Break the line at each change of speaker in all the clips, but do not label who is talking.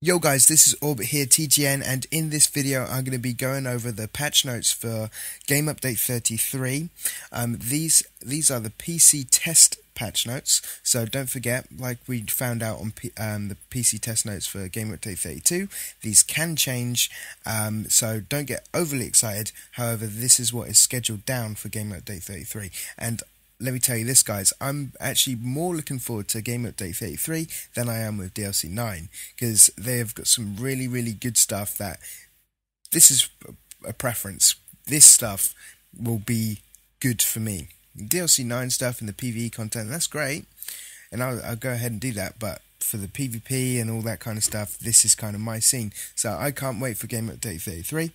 Yo guys, this is Orbit here, TGN, and in this video I'm going to be going over the patch notes for Game Update 33. These are the PC test patch notes, so don't forget, like we found out on the PC test notes for Game Update 32, these can change, so don't get overly excited. However, this is what is scheduled down for Game Update 33, and let me tell you this, guys, I'm actually more looking forward to Game Update 33 than I am with DLC 9, because they've got some really good stuff that, this is a preference, this stuff will be good for me. DLC 9 stuff and the PvE content, that's great, and I'll go ahead and do that, but for the PvP and all that kind of stuff, this is kind of my scene, so I can't wait for Game Update 33.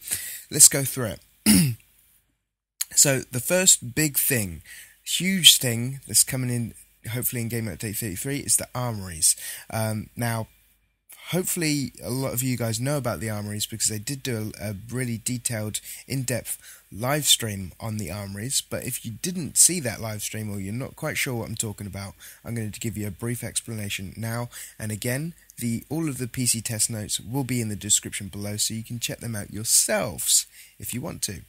Let's go through it. So, the first big thing, huge thing that's coming in hopefully in Game Update 33 is the Armorys. Now hopefully a lot of you guys know about the Armorys because they did do a really detailed in-depth live stream on the Armorys, but if you didn't see that live stream or you're not quite sure what I'm talking about, I'm going to give you a brief explanation now, and again all of the PC test notes will be in the description below so you can check them out yourselves if you want to.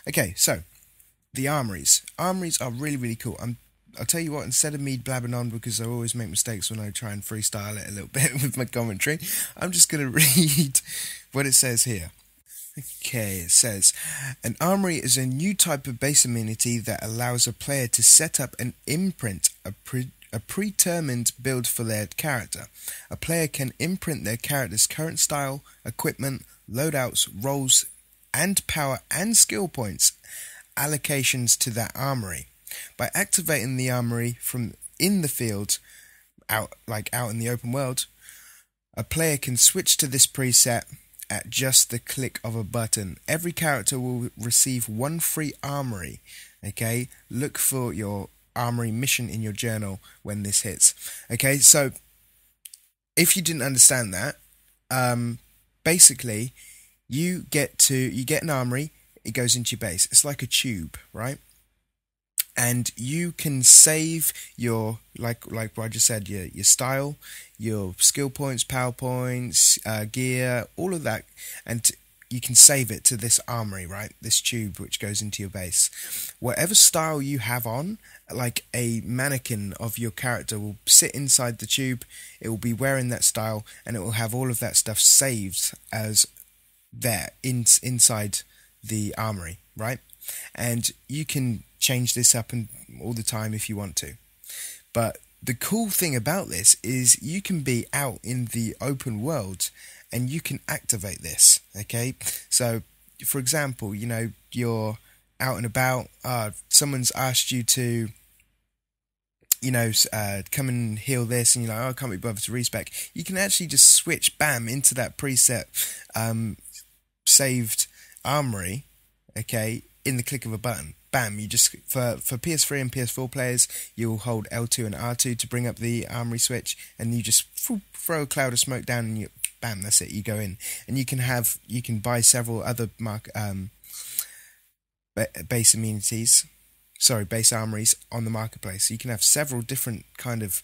Okay, so the Armorys. Armorys are really cool. I'll tell you what, instead of me blabbing on, because I always make mistakes when I try and freestyle it a little bit with my commentary, I'm just going to read what it says here. Okay, it says, an Armory is a new type of base amenity that allows a player to set up and imprint a predetermined build for their character. A player can imprint their character's current style, equipment, loadouts, roles, and power and skill points allocations to that armory. By activating the armory from in the field, out in the open world, a player can switch to this preset at just the click of a button. Every character will receive one free armory. Okay, look for your armory mission in your journal when this hits. Okay, so if you didn't understand that, basically you get an armory. It goes into your base. It's like a tube, right? And you can save your, like what I just said, your style, your skill points, power points, gear, all of that, and you can save it to this armory, right? This tube which goes into your base. Whatever style you have on, like a mannequin of your character will sit inside the tube. It will be wearing that style, and it will have all of that stuff saved as there inside the armory, right? And you can change this up all the time if you want to. But the cool thing about this is you can be out in the open world and you can activate this. Okay, so for example, you know, you're out and about, someone's asked you to, you know, come and heal this, and you're like, oh, I can't be bothered to respec. You can actually just switch, bam, into that preset saved armory, okay, in the click of a button. Bam, you just, for PS3 and PS4 players, you'll hold L2 and R2 to bring up the armory switch, and you just throw a cloud of smoke down, and bam, that's it, you go in. And you can buy several other base armories on the marketplace. So you can have several different kind of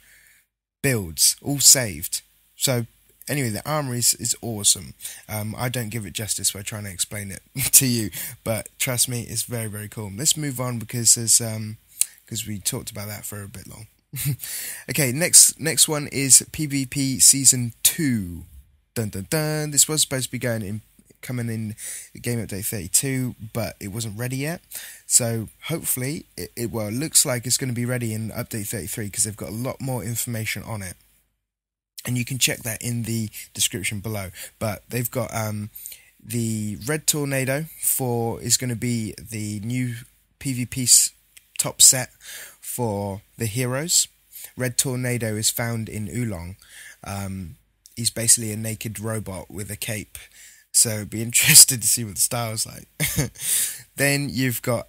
builds, all saved. So anyway, the Armorys is awesome. I don't give it justice by trying to explain it to you, but trust me, it's very cool. Let's move on because we talked about that for a bit long. Okay, next one is PvP Season 2. Dun dun dun. This was supposed to be coming in Game Update 32, but it wasn't ready yet. So hopefully, it looks like it's going to be ready in Update 33 because they've got a lot more information on it. And you can check that in the description below. But they've got the Red Tornado is going to be the new PvP top set for the heroes. Red Tornado is found in Oolong. He's basically a naked robot with a cape. So be interested to see what the style's like. Then you've got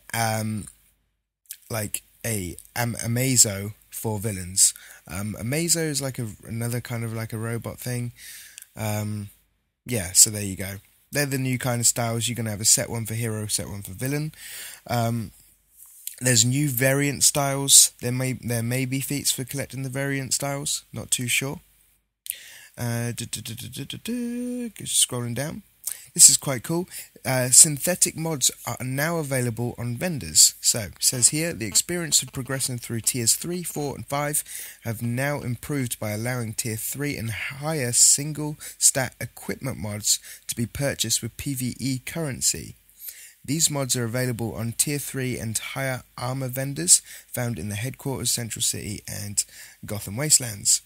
like a Amazo for villains. Amazo is like another kind of like a robot thing. Yeah, so there you go. They're the new kind of styles. You're going to have a set one for hero, set one for villain. There's new variant styles. There may be feats for collecting the variant styles. Not too sure. Scrolling down. This is quite cool. Synthetic mods are now available on vendors. So, it says here, the experience of progressing through tiers 3, 4 and 5 have now improved by allowing tier 3 and higher single stat equipment mods to be purchased with PvE currency. These mods are available on tier 3 and higher armor vendors found in the headquarters, Central City and Gotham Wastelands.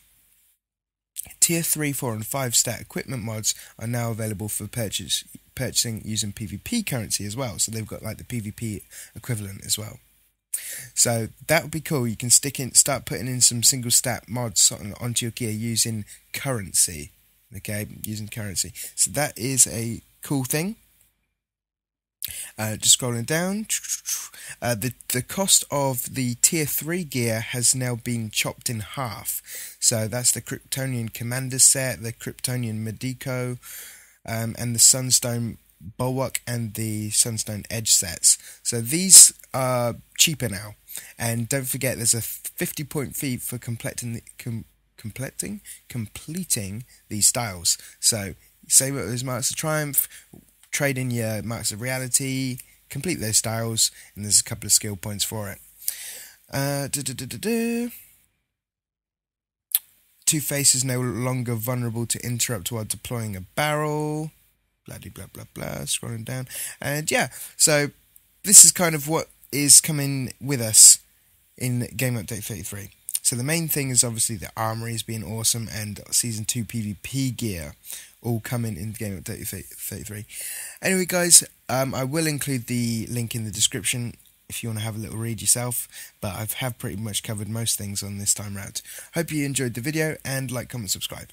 Tier 3, 4 and 5 stat equipment mods are now available for purchasing using PvP currency as well. So they've got like the PvP equivalent as well. So that would be cool. You can start putting in some single stat mods onto your gear using currency. Okay, using currency. So that is a cool thing. Just scrolling down, the cost of the tier 3 gear has now been chopped in half. So that's the Kryptonian Commander set, the Kryptonian Medico, and the Sunstone Bulwark and the Sunstone Edge sets. So these are cheaper now. And don't forget, there's a 50-point fee for completing these styles. So save up those Marks of Triumph, trade in your Marks of Reality, complete those styles, and there's a couple of skill points for it. Two-Face is no longer vulnerable to interrupt while deploying a barrel. Blah, blah, blah, blah. Scrolling down. And yeah, so this is kind of what is coming with us in Game Update 33. So the main thing is obviously the Armories being awesome and Season 2 PvP gear all coming in Game Update 33. Anyway guys, I will include the link in the description if you want to have a little read yourself, but I have pretty much covered most things on this time round. Hope you enjoyed the video, and like, comment, subscribe.